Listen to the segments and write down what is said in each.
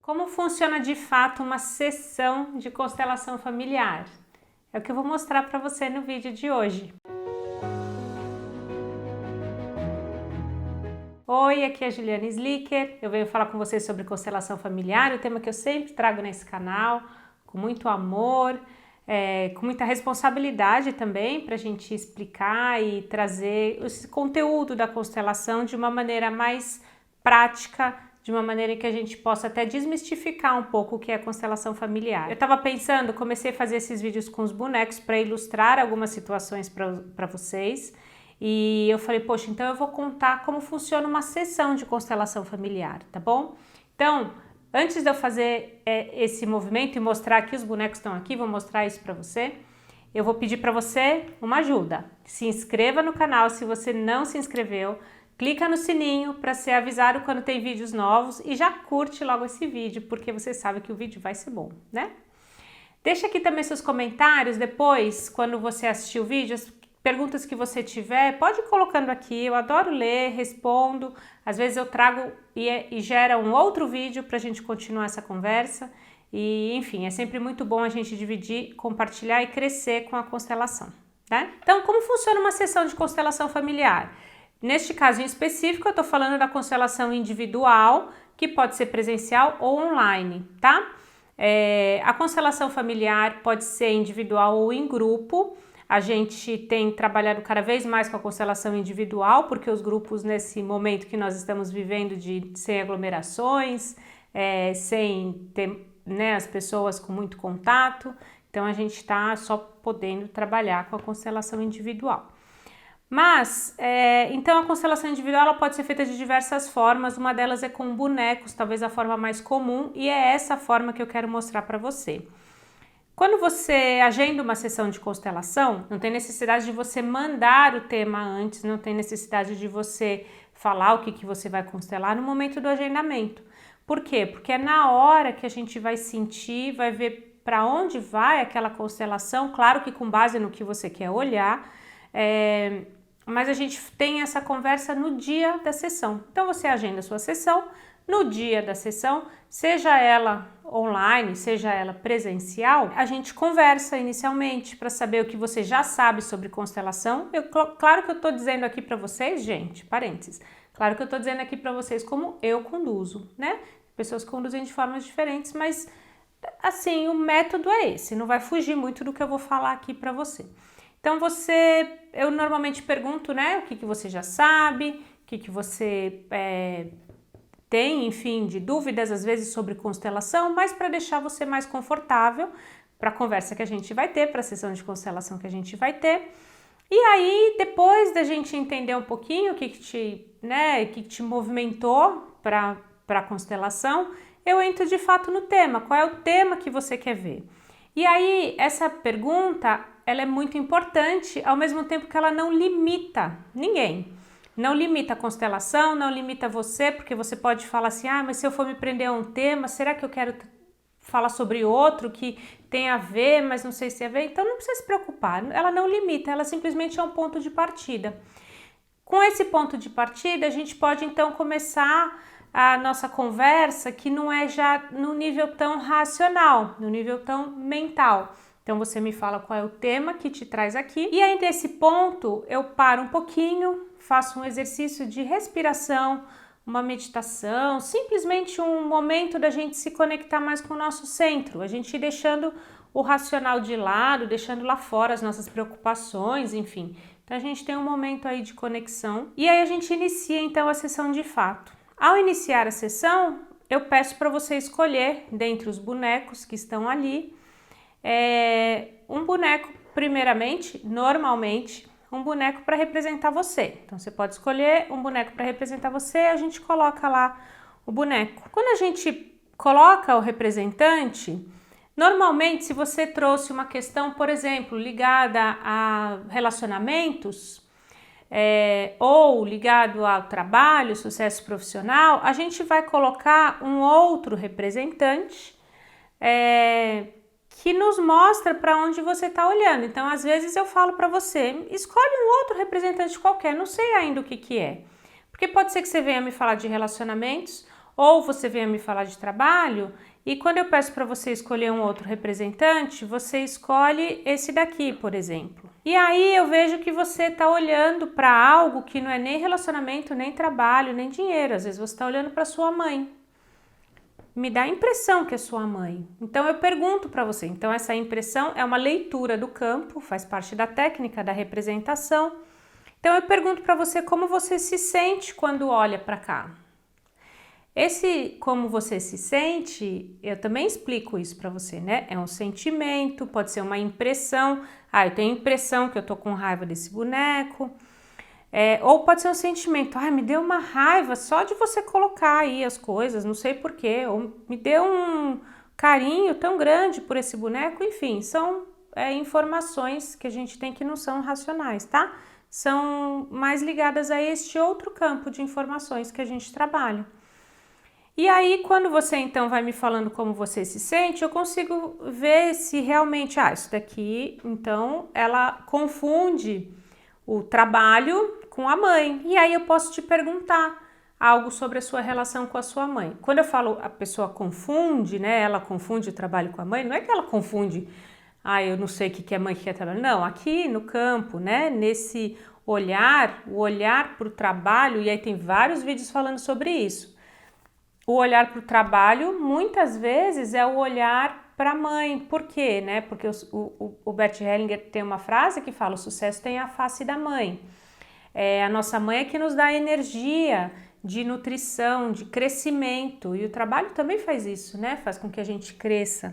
Como funciona de fato uma sessão de constelação familiar? É o que eu vou mostrar para você no vídeo de hoje. Oi, aqui é a Juliana Slicker, eu venho falar com vocês sobre constelação familiar, o tema que eu sempre trago nesse canal, com muito amor, com muita responsabilidade também para a gente explicar e trazer esse conteúdo da constelação de uma maneira mais prática, de uma maneira que a gente possa até desmistificar um pouco o que é a constelação familiar. Eu estava pensando, comecei a fazer esses vídeos com os bonecos para ilustrar algumas situações para vocês. E eu falei, poxa, então eu vou contar como funciona uma sessão de constelação familiar, tá bom? Então, antes de eu fazer esse movimento e mostrar que os bonecos estão aqui, vou mostrar isso para você, eu vou pedir para você uma ajuda. Se inscreva no canal se você não se inscreveu, clica no sininho para ser avisado quando tem vídeos novos e já curte logo esse vídeo, porque você sabe que o vídeo vai ser bom, né? Deixa aqui também seus comentários depois, quando você assistir o vídeo, as perguntas que você tiver, pode ir colocando aqui, eu adoro ler, respondo, às vezes eu trago e gera um outro vídeo para a gente continuar essa conversa e enfim, é sempre muito bom a gente dividir, compartilhar e crescer com a constelação, né? Então, como funciona uma sessão de constelação familiar? Neste caso em específico, eu estou falando da constelação individual, que pode ser presencial ou online, tá? A constelação familiar pode ser individual ou em grupo. A gente tem trabalhado cada vez mais com a constelação individual, porque os grupos nesse momento que nós estamos vivendo sem aglomerações, sem ter, né, as pessoas com muito contato, então a gente está só podendo trabalhar com a constelação individual. Mas, então a constelação individual ela pode ser feita de diversas formas, uma delas é com bonecos, talvez a forma mais comum, e é essa forma que eu quero mostrar para você. Quando você agenda uma sessão de constelação, não tem necessidade de você mandar o tema antes, não tem necessidade de você falar o que você vai constelar no momento do agendamento. Por quê? Porque é na hora que a gente vai sentir, vai ver para onde vai aquela constelação, claro que com base no que você quer olhar, mas a gente tem essa conversa no dia da sessão. Então você agenda a sua sessão, no dia da sessão, seja ela online, seja ela presencial, a gente conversa inicialmente para saber o que você já sabe sobre constelação. Claro que eu estou dizendo aqui para vocês, gente, parênteses, claro que eu estou dizendo aqui para vocês como eu conduzo, né? Pessoas conduzem de formas diferentes, mas assim, o método é esse, não vai fugir muito do que eu vou falar aqui para você. Então eu normalmente pergunto, né, o que você já sabe, o que você tem, enfim, de dúvidas às vezes sobre constelação, mas para deixar você mais confortável para a conversa que a gente vai ter, para a sessão de constelação que a gente vai ter. E aí, depois da gente entender um pouquinho o que te movimentou para a constelação, eu entro de fato no tema, qual é o tema que você quer ver. E aí, essa pergunta, ela é muito importante, ao mesmo tempo que ela não limita ninguém. Não limita a constelação, não limita você, porque você pode falar assim, mas se eu for me prender a um tema, será que eu quero falar sobre outro que tem a ver, mas não sei se é a ver? Então não precisa se preocupar, ela não limita, ela simplesmente é um ponto de partida. Com esse ponto de partida, a gente pode então começar a nossa conversa, que não é já no nível tão racional, no nível tão mental. Então você me fala qual é o tema que te traz aqui, e aí nesse ponto eu paro um pouquinho, faço um exercício de respiração, uma meditação, simplesmente um momento da gente se conectar mais com o nosso centro, a gente ir deixando o racional de lado, deixando lá fora as nossas preocupações, enfim. Então a gente tem um momento aí de conexão e aí a gente inicia então a sessão de fato. Ao iniciar a sessão, eu peço para você escolher dentre os bonecos que estão ali, um boneco primeiramente, normalmente, um boneco para representar você. Então você pode escolher um boneco para representar você, a gente coloca lá o boneco. Quando a gente coloca o representante, normalmente se você trouxe uma questão, por exemplo, ligada a relacionamentos, ou ligado ao trabalho, sucesso profissional, a gente vai colocar um outro representante que nos mostra para onde você está olhando. Então, às vezes eu falo para você, escolhe um outro representante qualquer, não sei ainda o que é. Porque pode ser que você venha me falar de relacionamentos, Ou você vem me falar de trabalho e quando eu peço para você escolher um outro representante, você escolhe esse daqui, por exemplo. E aí eu vejo que você está olhando para algo que não é nem relacionamento, nem trabalho, nem dinheiro. Às vezes você está olhando para sua mãe. Me dá a impressão que é sua mãe. Então eu pergunto para você. Então essa impressão é uma leitura do campo, faz parte da técnica da representação. Então eu pergunto para você como você se sente quando olha para cá. Esse como você se sente, eu também explico isso para você, né? É um sentimento, pode ser uma impressão. Eu tenho a impressão que eu tô com raiva desse boneco. Ou pode ser um sentimento, me deu uma raiva só de você colocar aí as coisas, não sei porquê, ou me deu um carinho tão grande por esse boneco, enfim, são informações que a gente tem que não são racionais, tá? São mais ligadas a este outro campo de informações que a gente trabalha. E aí, quando você então vai me falando como você se sente, eu consigo ver se realmente, isso daqui, então, ela confunde o trabalho com a mãe. E aí eu posso te perguntar algo sobre a sua relação com a sua mãe. Quando eu falo a pessoa confunde, né? Ela confunde o trabalho com a mãe, não é que ela confunde, eu não sei o que é mãe, o que é trabalho. Não, aqui no campo, né? Nesse olhar, o olhar para o trabalho, e aí tem vários vídeos falando sobre isso. O olhar para o trabalho, muitas vezes, é o olhar para a mãe. Por quê? Né? Porque o Bert Hellinger tem uma frase que fala: o sucesso tem a face da mãe. A nossa mãe é que nos dá energia de nutrição, de crescimento. E o trabalho também faz isso, né? Faz com que a gente cresça.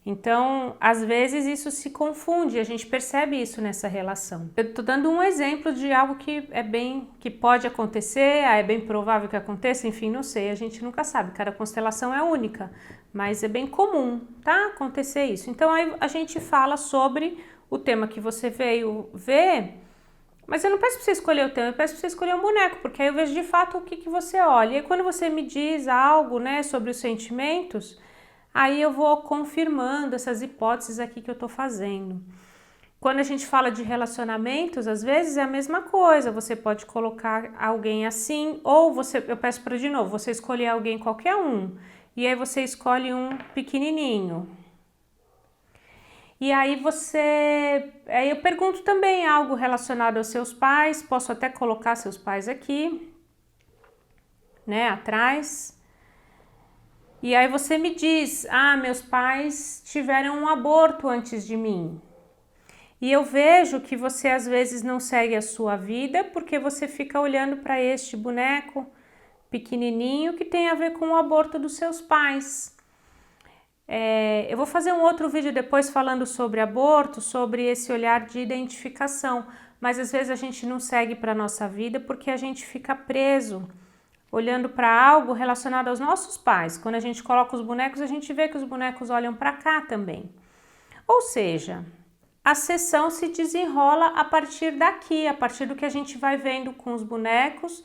Então, às vezes isso se confunde, a gente percebe isso nessa relação. Eu tô dando um exemplo de algo que pode acontecer, é bem provável que aconteça, enfim, não sei, a gente nunca sabe, cada constelação é única, mas é bem comum, tá? Acontecer isso. Então, aí a gente fala sobre o tema que você veio ver, mas eu não peço para você escolher o tema, eu peço para você escolher um boneco, porque aí eu vejo de fato o que você olha. E aí, quando você me diz algo, né, sobre os sentimentos, aí eu vou confirmando essas hipóteses aqui que eu tô fazendo. Quando a gente fala de relacionamentos, às vezes é a mesma coisa. Você pode colocar alguém assim, ou eu peço para de novo, você escolher alguém qualquer um. E aí você escolhe um pequenininho. E aí aí eu pergunto também algo relacionado aos seus pais. Posso até colocar seus pais aqui, né, atrás. E aí você me diz, meus pais tiveram um aborto antes de mim. E eu vejo que você às vezes não segue a sua vida porque você fica olhando para este boneco pequenininho que tem a ver com o aborto dos seus pais. Eu vou fazer um outro vídeo depois falando sobre aborto, sobre esse olhar de identificação, mas às vezes a gente não segue para a nossa vida porque a gente fica preso olhando para algo relacionado aos nossos pais. Quando a gente coloca os bonecos, a gente vê que os bonecos olham para cá também. Ou seja, a sessão se desenrola a partir daqui, a partir do que a gente vai vendo com os bonecos,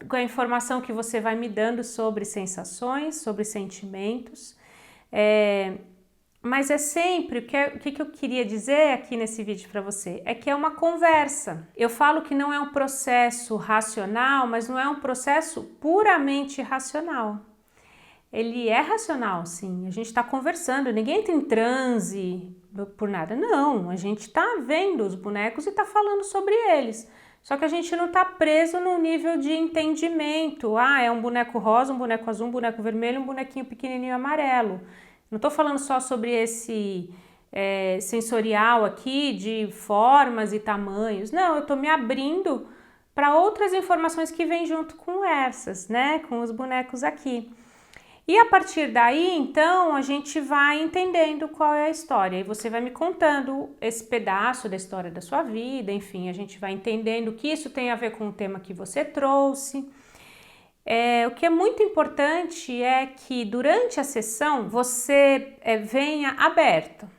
com a informação que você vai me dando sobre sensações, sobre sentimentos. Mas é sempre, o que eu queria dizer aqui nesse vídeo para você, é que é uma conversa. Eu falo que não é um processo racional, mas não é um processo puramente racional. Ele é racional, sim, a gente está conversando, ninguém entra em transe por nada, não, a gente está vendo os bonecos e está falando sobre eles. Só que a gente não está preso no nível de entendimento, é um boneco rosa, um boneco azul, um boneco vermelho, um bonequinho pequenininho amarelo. Não estou falando só sobre esse sensorial aqui de formas e tamanhos. Não, eu estou me abrindo para outras informações que vêm junto com essas, né? Com os bonecos aqui. E a partir daí, então, a gente vai entendendo qual é a história. E você vai me contando esse pedaço da história da sua vida, enfim, a gente vai entendendo que isso tem a ver com o tema que você trouxe. O que é muito importante é que durante a sessão você venha aberto,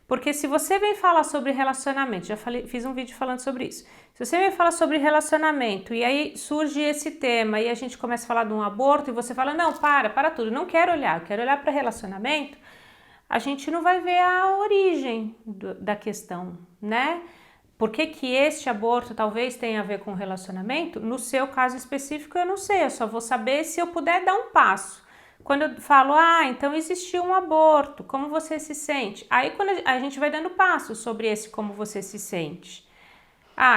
porque se você vem falar sobre relacionamento, fiz um vídeo falando sobre isso, se você vem falar sobre relacionamento e aí surge esse tema e a gente começa a falar de um aborto e você fala, não, para tudo, não quero olhar, eu quero olhar para relacionamento, a gente não vai ver a origem da questão, né? Por que que este aborto talvez tenha a ver com relacionamento? No seu caso específico eu não sei, eu só vou saber se eu puder dar um passo. Quando eu falo, então existiu um aborto, como você se sente? Aí quando a gente vai dando passos sobre esse como você se sente.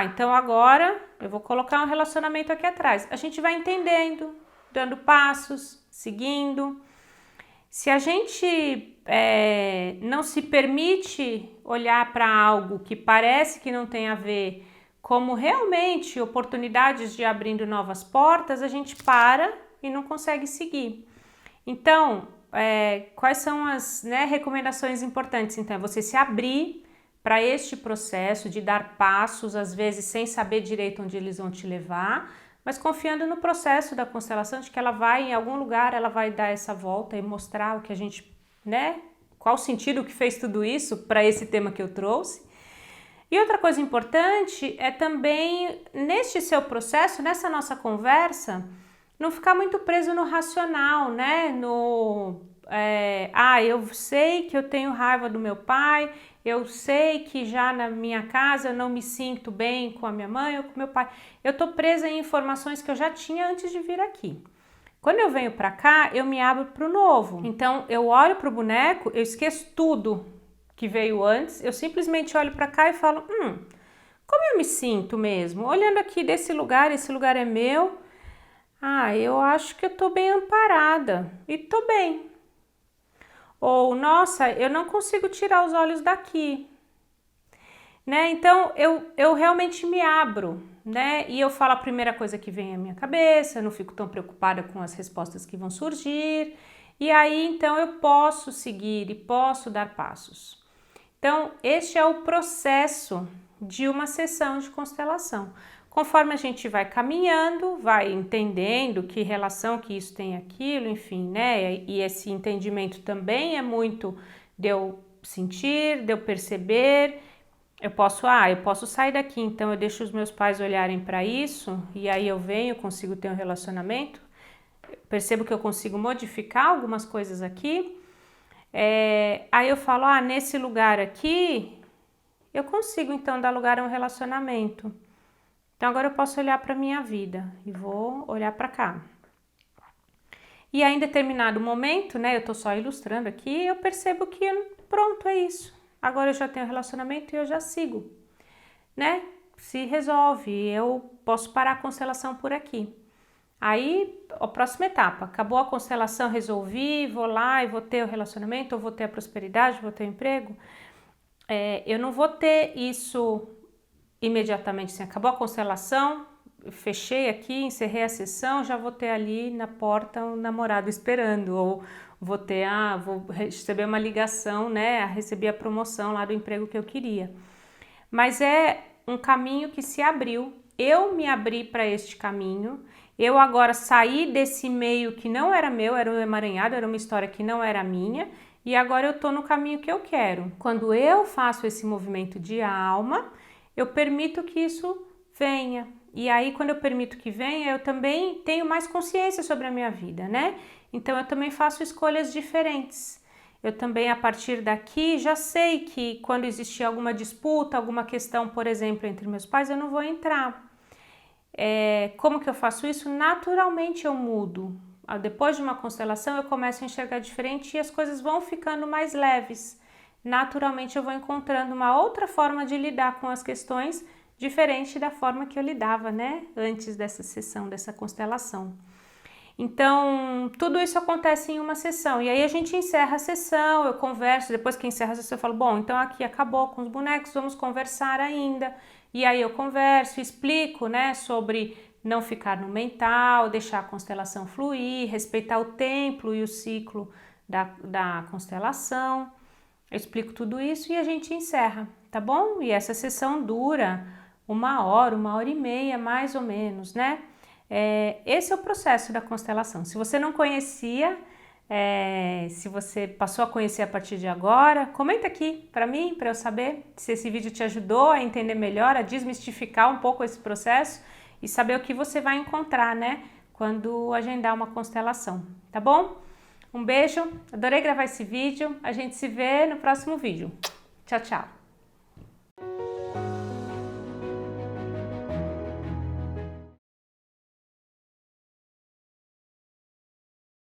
Então agora eu vou colocar um relacionamento aqui atrás. A gente vai entendendo, dando passos, seguindo. Se a gente não se permite olhar para algo que parece que não tem a ver, como realmente oportunidades de abrindo novas portas, a gente para e não consegue seguir. Então, quais são as recomendações importantes? Então, é você se abrir para este processo de dar passos, às vezes sem saber direito onde eles vão te levar, mas confiando no processo da constelação, de que ela vai, em algum lugar, ela vai dar essa volta e mostrar o que a gente, qual o sentido que fez tudo isso para esse tema que eu trouxe. E outra coisa importante é também, neste seu processo, nessa nossa conversa, não ficar muito preso no racional, eu sei que eu tenho raiva do meu pai, eu sei que já na minha casa eu não me sinto bem com a minha mãe ou com meu pai. Eu tô presa em informações que eu já tinha antes de vir aqui. Quando eu venho para cá, eu me abro para o novo. Então, eu olho para o boneco, eu esqueço tudo que veio antes, eu simplesmente olho para cá e falo, como eu me sinto mesmo? Olhando aqui desse lugar, esse lugar é meu, eu acho que eu tô bem amparada e tô bem. Ou, nossa, eu não consigo tirar os olhos daqui, Então, eu realmente me abro, E eu falo a primeira coisa que vem à minha cabeça, eu não fico tão preocupada com as respostas que vão surgir. E aí, então, eu posso seguir e posso dar passos. Então, este é o processo de uma sessão de constelação. Conforme a gente vai caminhando, vai entendendo que relação que isso tem aquilo, enfim, E esse entendimento também é muito de eu sentir, de eu perceber. Eu posso sair daqui, então eu deixo os meus pais olharem para isso e aí eu venho, consigo ter um relacionamento. Percebo que eu consigo modificar algumas coisas aqui. Aí eu falo, nesse lugar aqui, eu consigo então dar lugar a um relacionamento. Então agora eu posso olhar para a minha vida e vou olhar para cá. E aí em determinado momento, eu tô só ilustrando aqui, eu percebo que pronto, é isso. Agora eu já tenho relacionamento e eu já sigo, Se resolve, eu posso parar a constelação por aqui. Aí, a próxima etapa, acabou a constelação, resolvi, vou lá e vou ter o relacionamento, ou vou ter a prosperidade, vou ter o emprego. Eu não vou ter isso imediatamente, assim, acabou a constelação, fechei aqui, encerrei a sessão, já vou ter ali na porta um namorado esperando, ou vou ter, vou receber uma ligação, receber a promoção lá do emprego que eu queria. Mas é um caminho que se abriu, eu me abri para este caminho, eu agora saí desse meio que não era meu, era um emaranhado, era uma história que não era minha, e agora eu tô no caminho que eu quero. Quando eu faço esse movimento de alma, eu permito que isso venha. E aí, quando eu permito que venha, eu também tenho mais consciência sobre a minha vida, Então, eu também faço escolhas diferentes. Eu também, a partir daqui, já sei que quando existir alguma disputa, alguma questão, por exemplo, entre meus pais, eu não vou entrar. Como que eu faço isso? Naturalmente eu mudo. Depois de uma constelação, eu começo a enxergar diferente e as coisas vão ficando mais leves. Naturalmente eu vou encontrando uma outra forma de lidar com as questões diferente da forma que eu lidava, antes dessa sessão, dessa constelação. Então, tudo isso acontece em uma sessão, e aí a gente encerra a sessão, eu converso, depois que encerra a sessão eu falo, bom, então aqui acabou com os bonecos, vamos conversar ainda, e aí eu converso, explico, sobre não ficar no mental, deixar a constelação fluir, respeitar o templo e o ciclo da constelação, eu explico tudo isso e a gente encerra, tá bom? E essa sessão dura 1 hora e meia, mais ou menos, Esse é o processo da constelação. Se você não conhecia, se você passou a conhecer a partir de agora, comenta aqui para mim, para eu saber se esse vídeo te ajudou a entender melhor, a desmistificar um pouco esse processo e saber o que você vai encontrar, quando agendar uma constelação, tá bom? Um beijo, adorei gravar esse vídeo, a gente se vê no próximo vídeo. Tchau, tchau!